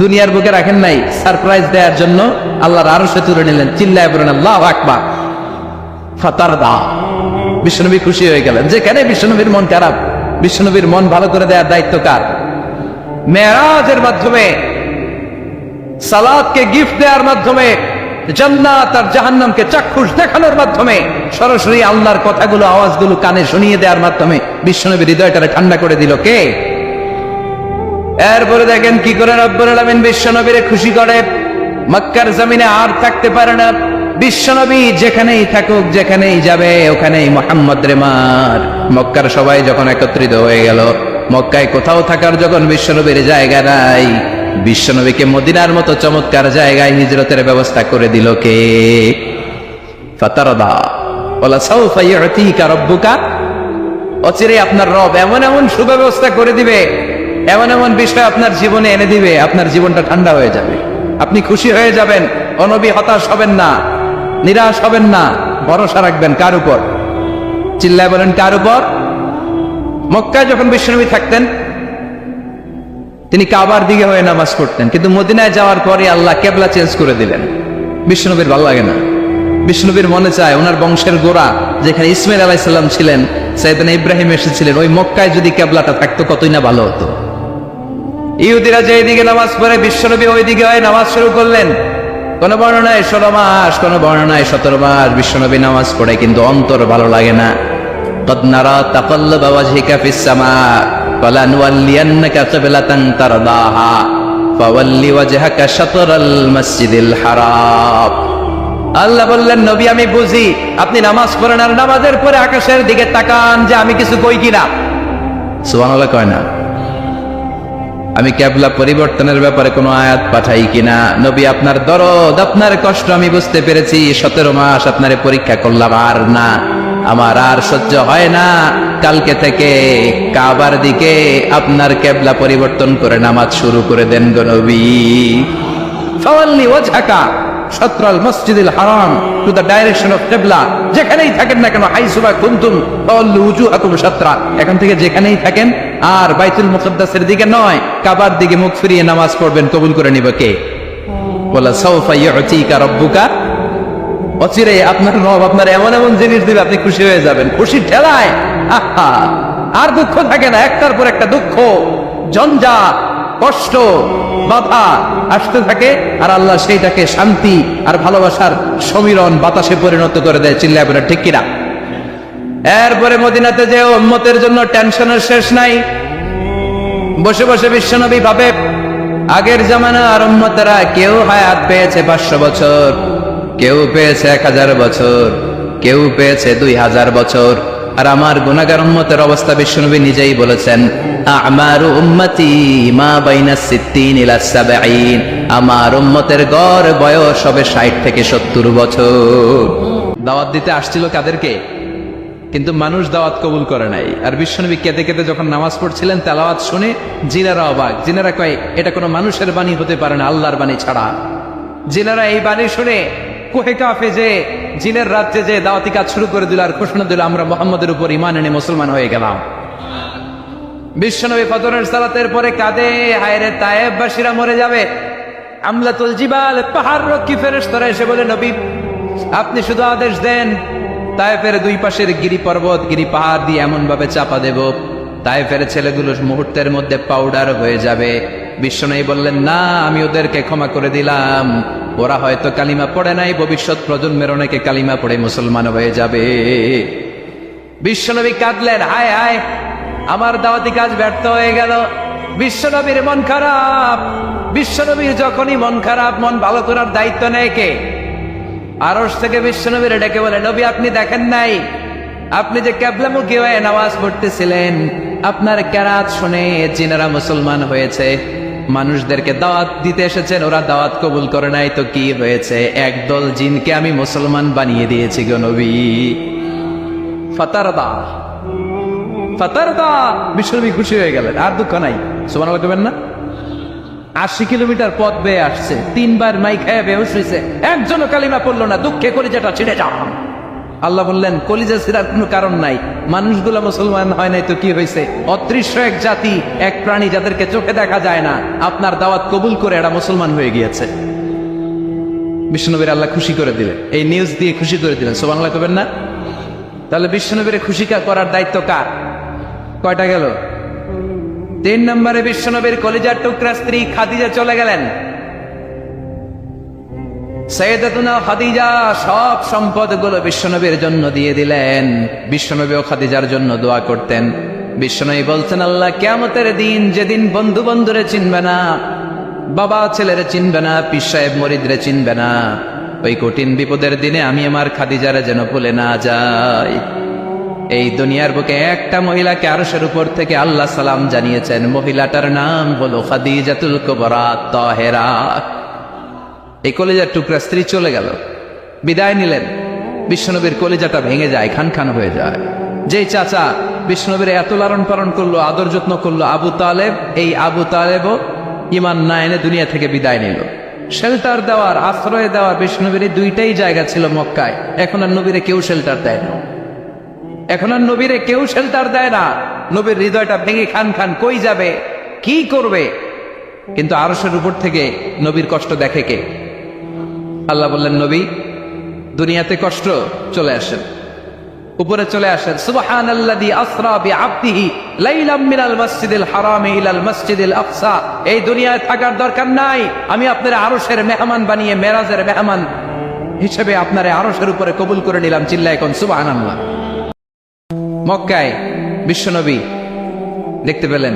দুনিয়ার বুকে রাখেন নাই, সারপ্রাইজ দেওয়ার জন্য আল্লাহর আরশে তুলে নিলেন। চিল্লায় বলেন আল্লাহু আকবার। ফাতারদা, বিশ্বনবী খুশি হয়ে গেলেন। যেখানে বিশ্বনবীর মন খারাপ, বিশ্বনবীর মন ভালো করে দেওয়ার দায়িত্ব কার? মেরাজের মাধ্যমে, সালাতকে গিফট দেওয়ার মাধ্যমে, জান্নাত আর জাহান্নামকে চাক্ষুষ দেখানোর মাধ্যমে, সরাসরি আল্লাহর কথাগুলো, আওয়াজগুলো কানে শুনিয়ে দেওয়ার মাধ্যমে বিশ্বনবীর হৃদয়টারে ঠান্ডা করে দিল কে? এরপরে দেখেন কি করে রব্বুল আলামিন বিশ্বনবীরে খুশি করে। মক্কার জমিনে আর থাকতে পারে না, বিশ্বনবী যেখানেই থাকুক, যেখানেই যাবে, ওখানেই মুহাম্মদ রে মার। মক্কার সবাই যখন একত্রিত হয়ে গেল, মক্কায় কোথাও থাকার যখন বিশ্বনবীর জায়গা নাই, বিশ্বনবীকে মদিনার মতো চমৎকার জায়গায় হিজরতের ব্যবস্থা করে দিল কে? ফাতারদা ওয়ালা সাউফা ইউতিকা রাব্বুকা, অচিরে আপনার রব এমন এমন সুব্যবস্থা করে দিবে, এমন এমন বিষয় আপনার জীবনে এনে দিবে, আপনার জীবনটা ঠান্ডা হয়ে যাবে, আপনি খুশি হয়ে যাবেন। ও নবী, হতাশ হবেন না, নিরাশ হবেন না, ভরসা রাখবেন কার উপর? চিল্লায় বলেন কার উপর? মক্কায় যখন বিশ্বনবী থাকতেন, তিনি কাবার দিকে হয়ে নামাজ পড়তেন, কিন্তু মদিনায় যাওয়ার পরে আল্লাহ কেবলা চেঞ্জ করে দিলেন। বিশ্বনবীর ভালো লাগে না, বিশ্বনবীর মনে চায় ওনার বংশের গোড়া যেখানে ইসমাইল আলাইহিস সালাম ছিলেন, সাইয়েদনা ইব্রাহিম এসেছিলেন, ওই মক্কায় যদি কেবলাটা থাকতো কতই না ভালো হতো। ইহুদিরা যেদিকে নামাজ পড়ে, বিশ্বনবী ওই দিকে হয়ে নামাজ শুরু করলেন। কোন বর্ণনায় 16 মাস, কোন বর্ণনায় 17 মাস বিশ্বনবী নামাজ পড়ে, কিন্তু অন্তর ভালো লাগে না। قد نرى تقلب وجهك في السماء فلنولينك قبلة ترضاها فول وجهك شطر المسجد الحرام। আল্লাহ বললেন, নবী আমি বুঝি আপনি নামাজ পড়েন, আর নামাজের পরে আকাশের দিকে তাকান যে আমি কিছু কই কিনা। সুবহানাল্লাহ কয় না? আমি কিবলা পরিবর্তনের ব্যাপারে কোনো আয়াত পাঠাই কিনা? নবী আপনার দরদ, আপনার কষ্ট আমি বুঝতে পেরেছি। 17 মাস আপনারে পরীক্ষা করলাম, আর না, আমার আর সহ্য হয় না। কালকে থেকে কাবার দিকে আপনার কিবলা পরিবর্তন করে নামাজ শুরু করে দেন গো নবী। ফাওয়াল্লি ওয়াজহাকা শাতরাল মসজিদিল হারাম, টু দ্য ডাইরেকশন অফ কিবলা। যেখানেই থাকেন না কেন, হাইসুমা কুনতুম ফাওয়াল্লু উজুহাকুম শাতরা, এখন থেকে যেখানেই থাকেন আর বাইতুল মুকদ্দাসের দিকে নয়, কাবার দিকে মুখ ফিরিয়ে নামাজ পড়বেন। কবুল করে নিবে কে? ওয়ালা সাউফা ইউতিকা রাব্বুকা, অচিরে আপনার রব আপনার এমন এমন জিনিস দিবে, আপনি খুশি হয়ে যাবেন। খুশির ঠেলায় আহা, আর দুঃখ থাকে না, একটার পর একটা দুঃখ, ঝঞ্ঝাট, কষ্ট, বাধা আসতে থাকে, আর আল্লাহ সেইটাকে শান্তি আর ভালোবাসার সমীরণ বাতাসে পরিণত করে দেয়। চিল্লায় বলে ঠিক কিনা? এরপরে মদিনাতে যে উম্মতের জন্য টেনশনের শেষ নাই। বসে বসে বিশ্বনবী ভাবে, আগের জামানার উম্মতেরা কেউ হায়াত পেয়েছে 500 বছর, কেউ পেয়েছে 1000 বছর, কেউ পেয়েছে 2000 বছর, আর আমার গুনাহগার উম্মতের অবস্থা বিশ্বনবী নিজেই বলেছেন, আমারু উম্মতি মা বাইনা 60 ইলা 70, আমার উম্মতের গড় বয়স হবে 60 থেকে 70 বছর। দাওয়াত দিতে আসছিল কাদেরকে? কিন্তু মানুষ দাওয়াত কবুল করে নাই। আর বিশ্বনবী কেঁদে কেঁদে যখন নামাজ পড়ছিলেন, তেলাওয়াত শুনে জিনেরা অবাক। জিনেরা কয়, এটা কোনো মানুষের বাণী হতে পারে না, আল্লাহর বাণী ছাড়া। জিনেরা এই বাণী শুনে কোহে কাফে যে জিনের রাজ্যে যে দাওয়াতি কাজ শুরু করে দিল, আর ঘোষণা দিল, আমরা মুহাম্মদের উপর ঈমান এনে মুসলমান হয়ে গেলাম। বিশ্বনবী ফজরের সালাতের পরে কাঁদে, হায়রে তায়েববাসীরা মরে যাবে। আমলাতুল জিবাল, পাহাড় রক্ষী ফেরেশতারা এসে বলে, নবী আপনি শুধু আদেশ দেন, তায়েফের দুই পাশের গিরি পর্বত, গিরি পাহাড় দিয়ে এমন ভাবে চাপা দেব, তায়েফের ছেলেগুলো মুহূর্তের মধ্যে পাউডার হয়ে যাবে। বিশ্বনবী বললেন, না, আমি ওদেরকে ক্ষমা করে দিলাম, ওরা হয়তো কালিমা পড়ে নাই, ভবিষ্যৎ প্রজন্মের অনেকে কালিমা পড়ে মুসলমান হয়ে যাবে। বিশ্বনবী কাঁদলেন, হায় হায়, আমার দাওয়াতি কাজ ব্যর্থ হয়ে গেল। বিশ্বনবীর মন খারাপ। বিশ্বনবীর যখনই মন খারাপ, মন ভালো করার দায়িত্ব নেয় কে? আরশ থেকে বিশ্বনবীর ডেকে বলে, নবী আপনি দেখেন নাই, আপনি যে কিবলামুখী হয়ে নামাজ পড়তেছিলেন, আপনার কেরাত শুনে জিনেরা মুসলমান হয়েছে। মানুষদেরকে দাওয়াত দিতে এসেছেন, ওরা দাওয়াত কবুল করে নাই, তো কি হয়েছে? একদল জিনকে আমি মুসলমান বানিয়ে দিয়েছি গো নবী। ফাতারদা, ফাতারদা, বিশ্বনবী খুশি হয়ে গেলেন, আর দুঃখ নাই। সুবহানাল্লাহ কইবেন না? 80 কিলোমিটার পথ বেয়ে আসছে, 3 বার মাই খায় বেহুশ হয়েছে, একজনও কালিমা পড়লো না, দুঃখে করে যেটা ছিঁড়ে যাও। আল্লাহ বললেন কলিজা ছিঁড়ার কোনো কারণ নাই, মানুষগুলো মুসলমান হয় নাই তো কি হয়েছে? অদৃশ্য এক জাতি, এক প্রাণী যাদেরকে চোখে দেখা যায় না, আপনার দাওয়াত কবুল করে এরা মুসলমান হয়ে গিয়েছে। বিশ্বনবীর আল্লাহ খুশি করে দিলেন, এই নিউজ দিয়ে খুশি করে দিলেন। সুবহানাল্লাহ কবেন না? তাহলে বিশ্বনবীর খুশি করার দায়িত্ব কার? কয়টা গেল? 3 নম্বরে বিশ্বনবীর কলিজার টুকরা স্ত্রী খাদিজা চলে গেলেন। সাইয়েদাতুনা খাদিজা সব সম্পদগুলো বিশ্বনবীর জন্য দিয়ে দিলেন। বিশ্বনবীও খাদিজার জন্য দোয়া করতেন। বিশ্বনবী বলতেন, আল্লাহ কিয়ামতের দিন, যেদিন বন্ধু বন্ধুরে চিনবে না, বাবা ছেলেরে চিনবে না, পীর সাহেব মরিদরে চিনবে না, ওই কঠিন বিপদের দিনে আমি আমার খাদিজারে যেন ভুলে না যাই। এই দুনিয়ার বুকে একটা মহিলাকে আরশের উপর থেকে আল্লাহ সালাম জানিয়েছেন, মহিলাটার নাম হলো খাদিজাতুল কুবরা তাহেরা। এই কলিজার টুকরা স্ত্রী চলে গেল, বিদায় নিলেন। বিশ্বনবীর কলিজাটা ভেঙে যায়, খান খান হয়ে যায়। যেই চাচা বিশ্বনবীর এত লালন পালন করলো, আদর যত্ন করলো, আবু তালেব, এই আবু তালেবও ঈমান না এনে দুনিয়া থেকে বিদায় নিল। শেল্টার দেওয়ার, আশ্রয় দেওয়ার বিশ্বনবীর দুইটাই জায়গা ছিল মক্কায়। এখন আর নবীরে কেউ শেল্টার দেয় না, এখন আর নবীরে কেউ শেল্টার দেয় না। নবীর হৃদয়টা ভেঙে খান খান, কই যাবে, কি করবে? কিন্তু আরশের উপর থেকে নবীর কষ্ট দেখে কে? আল্লাহ বললেন, নবী দুনিয়াতে কষ্ট, চলে আসেন, উপরে চলে আসেন। সুবহানাল্লাযী আসরা বিআবদিহি লাইলাম মিনাল মাসজিদিল হারামি ইলাল মাসজিদিল আকসা। এই দুনিয়ায় থাকার দরকার নাই, আমি আপনারে আরশের মেহমান বানিয়ে মেরাজের মেহমান হিসেবে আপনারে আরশের উপরে কবুল করে নিলাম। চিল্লায় কোন সুবহানাল্লাহ। মক্কায় বিশ্বনবী দেখতে পেলেন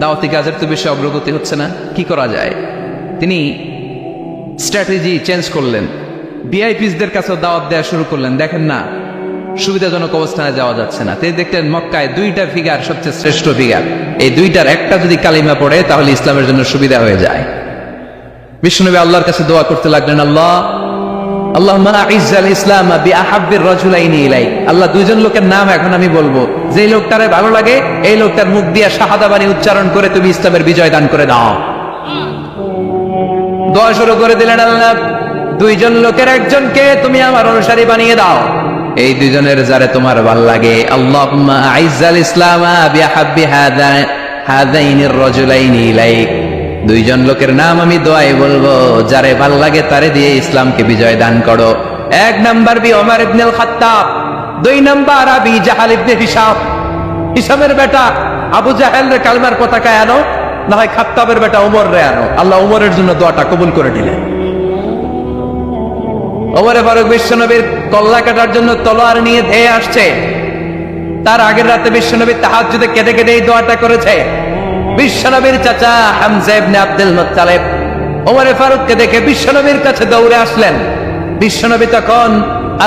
দাওয়াতি কাজের তো বেশি অগ্রগতি হচ্ছে না, কি করা যায়? তিনি স্ট্র্যাটেজি চেঞ্জ করলেন, ভিআইপিসদের কাছেও দাওয়াত দেওয়া শুরু করলেন। দেখেন না, সুবিধাজনক অবস্থানে যাওয়া যাচ্ছে না। তিনি দেখলেন মক্কায় 2টা ফিগার সবচেয়ে শ্রেষ্ঠ ফিগার, এই 2টার একটা যদি কালিমা পড়ে তাহলে ইসলামের জন্য সুবিধা হয়ে যায়। বিশ্বনবী আল্লাহর কাছে দোয়া করতে লাগলেন, আল্লাহ আল্লাহুম্মা আইজ্জাল ইসলাম বিআহাব্বির রাজুলাইনি ইলাইক। আল্লাহ, 2জন লোকের নাম এখন আমি বলবো, যেই লোকটারে ভালো লাগে এই লোকটার মুখ দিয়ে শাহাদা বাণী উচ্চারণ করে তুমি ইসলামের বিজয় দান করে দাও। দোয়া শুরু করে দিলেন, আল্লাহ 2জন লোকের একজনকে তুমি আমার অনুসারী বানিয়ে দাও। এই 2জনের যারে তোমার ভালো লাগে, আল্লাহুম্মা আইজ্জাল ইসলাম বিআহাব্বি হাযাইনির রাজুলাইনি ইলাইক। 2জন লোকের নাম আমি দোয়ায় বলবো, যারে ভাল লাগে তারে দিয়ে ইসলামকে বিজয় দান করো। 1 নাম্বার ওমর ইবনে আল খাত্তাব, 2 নাম্বার আবি জাহাল ইবনে হিশাম। হিশামের বেটা আবু জাহেলের কালমার পতাকা আনো, না হয় খাত্তাবের বেটা ওমর রে আনো। আল্লাহ ওমরের জন্য দোয়াটা কবুল করে দিলেন। ওমরে ফারুক বিশ্বনবীর কল্লা কাটার জন্য তলোয়ার নিয়ে ধেয়ে আসছে। তার আগের রাতে বিশ্বনবী তাহাজ্জুদে কেঁদে কেঁদে এই দোয়াটা করেছে। বিশ্বনবীর চাচা হামজা ইবনে আব্দুল মুত্তালিব ওমরে ফারুককে দেখে বিশ্বনবীর কাছে দৌড়ে আসলেন। বিশ্বনবী তখন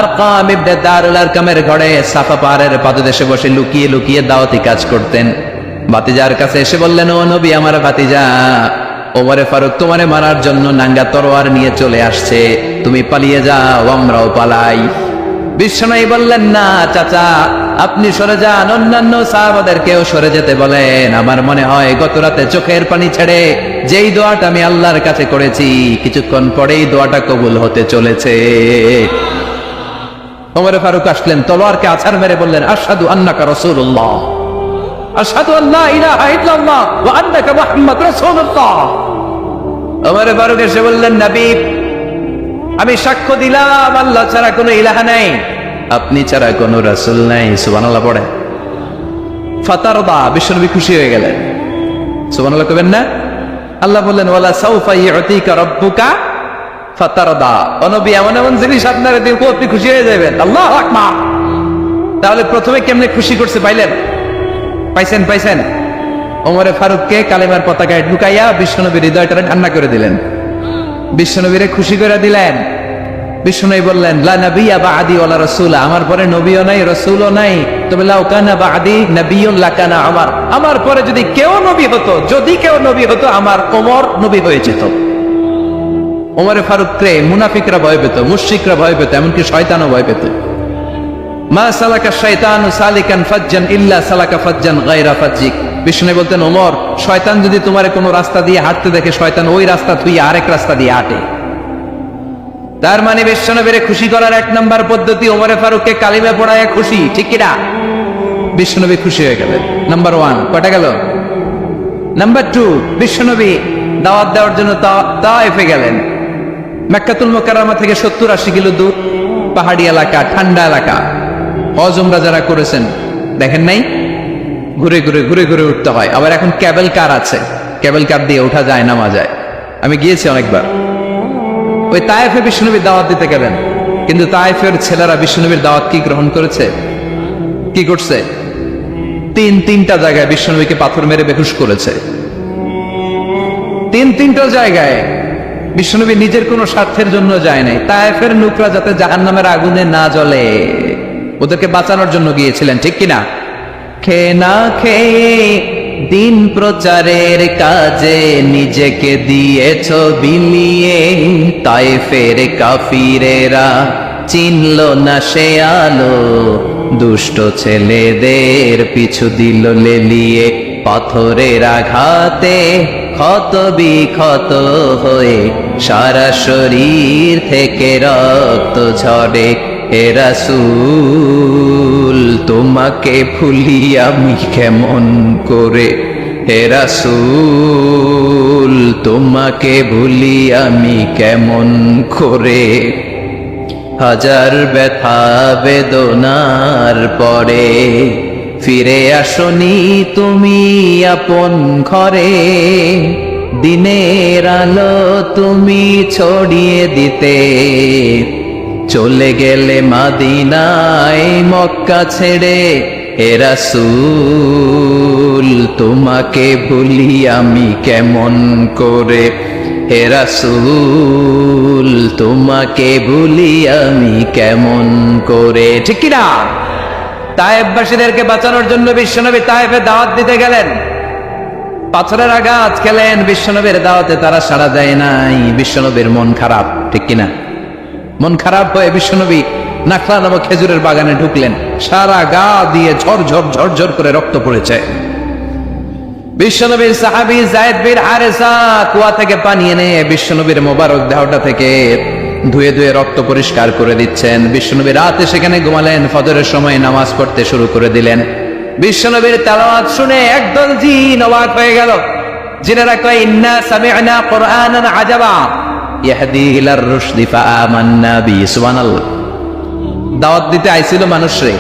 আরকাম ইবনে দারুল আরকামের ঘরে সাফা পাহাড়ের পাদদেশে বসে লুকিয়ে লুকিয়ে দাওয়াতি কাজ করতেন। ভাতিজার কাছে এসে বললেন, ও নবী, আমার ভাতিজা ওমরে ফারুক তোমারে মারার জন্য নাঙ্গা তরোয়ার নিয়ে চলে আসছে, তুমি পালিয়ে যাও, আমরাও পালাই। বিশ্বনবী বললেন, না চাচা, আপনি সরে যান, অন্যান্য সাহাবাদেরকেও সরে যেতে বলেন। আমার মনে হয় গত রাতে চোখের পানি ছেড়ে যেই দোয়াটা আমি আল্লাহর কাছে করেছি, কিছুক্ষণ পরেই দোয়াটা কবুল হতে চলেছে। ওমরে ফারুক আসলেন, তলোয়ারকে আছাড় মেরে বললেন, আশহাদু আন্নাকা রাসূলুল্লাহ, আশহাদু আল্লা ইলাহা ইল্লাল্লাহ ওয়া আন্নাকা মুহাম্মাদুর রাসূলুল্লাহ। ওমরে ফারুক এসে বললেন, নবী, আমি সাক্ষ্য দিলাম আল্লাহ ছাড়া কোনো ইলাহা নাই, আপনি ছাড়া কোনো রাসূল নাই। সুবহানাল্লাহ পড়ে। ফাতারদা, বিশ্বনবী খুশি হয়ে গেলেন। সুবহানাল্লাহ কইবেন না? আল্লাহ বললেন, ওয়ালা সাউফা ইউতিকা রাব্বুকা ফাতারদা। ও নবী, এমন এমন জিনিস আপনারে দিব আপনি খুশি হয়ে যাবেন। আল্লাহু আকবার। তাহলে প্রথমে কেমনে খুশি করছে পাইলেন? পাইছেন? ওমরে ফারুককে কালেমার পতাকায় ঢুকাইয়া বিশ্বনবীর হৃদয়টারে ঠান্ডা করে দিলেন, বিশ্বনবীরে খুশি করে দিলেন। বিশ্বনবী বললেন, লা নাবিয়্যা বা'দি ওয়ালা রাসূলা, আমার পরে নবীও নাই রাসূলও নাই, তবে লাউ কানা বা'দি নাবিয়্যুন লাকানা ওমর, আমার পরে যদি কেউ নবী হতো আমার ওমর নবী হয়ে যেত। ওমরে ফারুককে মুনাফিকরা ভয় পেত, মুশরিকরা ভয় পেত, এমনকি শয়তানও ভয় পেত। মা সালাকা শাইতানু সালিকান ফাজ্জান ইল্লা সালাকা ফাজ্জান গায়রা ফাজ্জিক। বিষ্ণু বলতেন, ওমর, শয়তান যদি তোমার কোনো রাস্তা দিয়ে হাঁটতে দেখে, শয়তান ওই রাস্তা থুই আরেক রাস্তা দিয়ে হাঁটে। তার মানে বিশ্বনবীরে খুশি করার এক নম্বর পদ্ধতি ওমরে ফারুককে কালিমা পড়ায় খুশি, ঠিক কিনা? বিশ্বনবী খুশি হয়ে গেলেন। নাম্বার 1 কয়টা গেল? নাম্বার 2, বিশ্বনবী দাওয়াত দেওয়ার জন্য তায়েফে গেলেন। মক্কাতুল মুকাররমা থেকে 70-80 কিলো দূর, পাহাড়ি এলাকা, ঠান্ডা এলাকা। হজ উমরা যারা করেছেন দেখেন নাই, ঘুরে ঘুরে ঘুরে ঘুরে উঠতে হয়। আবার এখন ক্যাবেল কার আছে, ক্যাবেল কার দিয়ে ওঠা যায়, নামা যায়। আমি গিয়েছি অনেকবার। ওই তায়েফে বিশ্বনবী দাওয়াত দিতে গেলেন, কিন্তু তায়েফের ছেলেরা বিশ্বনবীর দাওয়াত কি গ্রহণ করেছে? কি করছে? তিনটা জায়গায় বিশ্বনবীকে পাথর মেরে বেহুশ করেছে। তিনটা জায়গায় বিশ্বনবী নিজের কোনো স্বার্থের জন্য যায় নাই, তায়েফের নুকরা যাতে জাহান্নামের আগুনে না জ্বলে ওদেরকে বাঁচানোর জন্য গিয়েছিলেন, ঠিক কিনা? খেয়ে না খেয়ে দিন প্রচারের কাজে নিজেকে দিয়েছ বিলিয়ে, তায়েফের কাফিরেরা চিনল না সে আলো, দুষ্ট ছেলেদের পিছু দিল লেলিয়ে, পাথরের আঘাতে ক্ষত বিক্ষত হয়ে সারা শরীর থেকে রক্ত ঝরে। হে রাসূল তোমাকে ভুলি আমি কেমন করে, হে রাসূল তোমাকে ভুলি আমি কেমন করে। হাজার ব্যথা বেদনার পরে ফিরে আসনি তুমি আপন ঘরে, দিনের আলো তুমি ছড়িয়ে দিতে, চলে গেলে মদিনায় মক্কা ছেড়ে। হে রাসূল তোমাকে ভুলি আমি কেমন করে, হে রাসূল তোমাকে ভুলি আমি কেমন করে, ঠিক কিনা? তায়েফবাসীদেরকে বাঁচানোর জন্য বিশ্বনবী তায়েফে দাওয়াত দিতে গেলেন। পাথরের আঘাত খেলেন, বিশ্বনবীর দাওয়াতে তারা সাড়া দেয় নাই। বিশ্বনবীর মন খারাপ, ঠিক কিনা? মন খারাপ হয়ে বিশ্বনবী নাখলা নামক খেজুরের বাগানে ঢুকলেন। সারা গা দিয়ে ঝরঝর ঝরঝর করে রক্ত পড়েছে। বিশ্বনবীর সাহাবী যায়েদ বিন হারেসা কুয়া থেকে পানি এনে বিশ্বনবীর মোবারক দেহটা থেকে ধুয়ে ধুয়ে রক্ত পরিষ্কার করে দিচ্ছেন। বিশ্বনবী রাতে সেখানে ঘুমালেন, ফজরের সময় নামাজ পড়তে শুরু করে দিলেন। বিশ্বনবীর তেলাওয়াত শুনে একদল জিন অবাক হয়ে গেল। জিনেরা কয়, ইন্না সামি'না কুরআনান আজাবা ইয়াহদি ইলার রুশদি ফাআমান্না বিহি। সুবহানাল্লাহ। দাওয়াত দিতে আইছিল মানুষরে,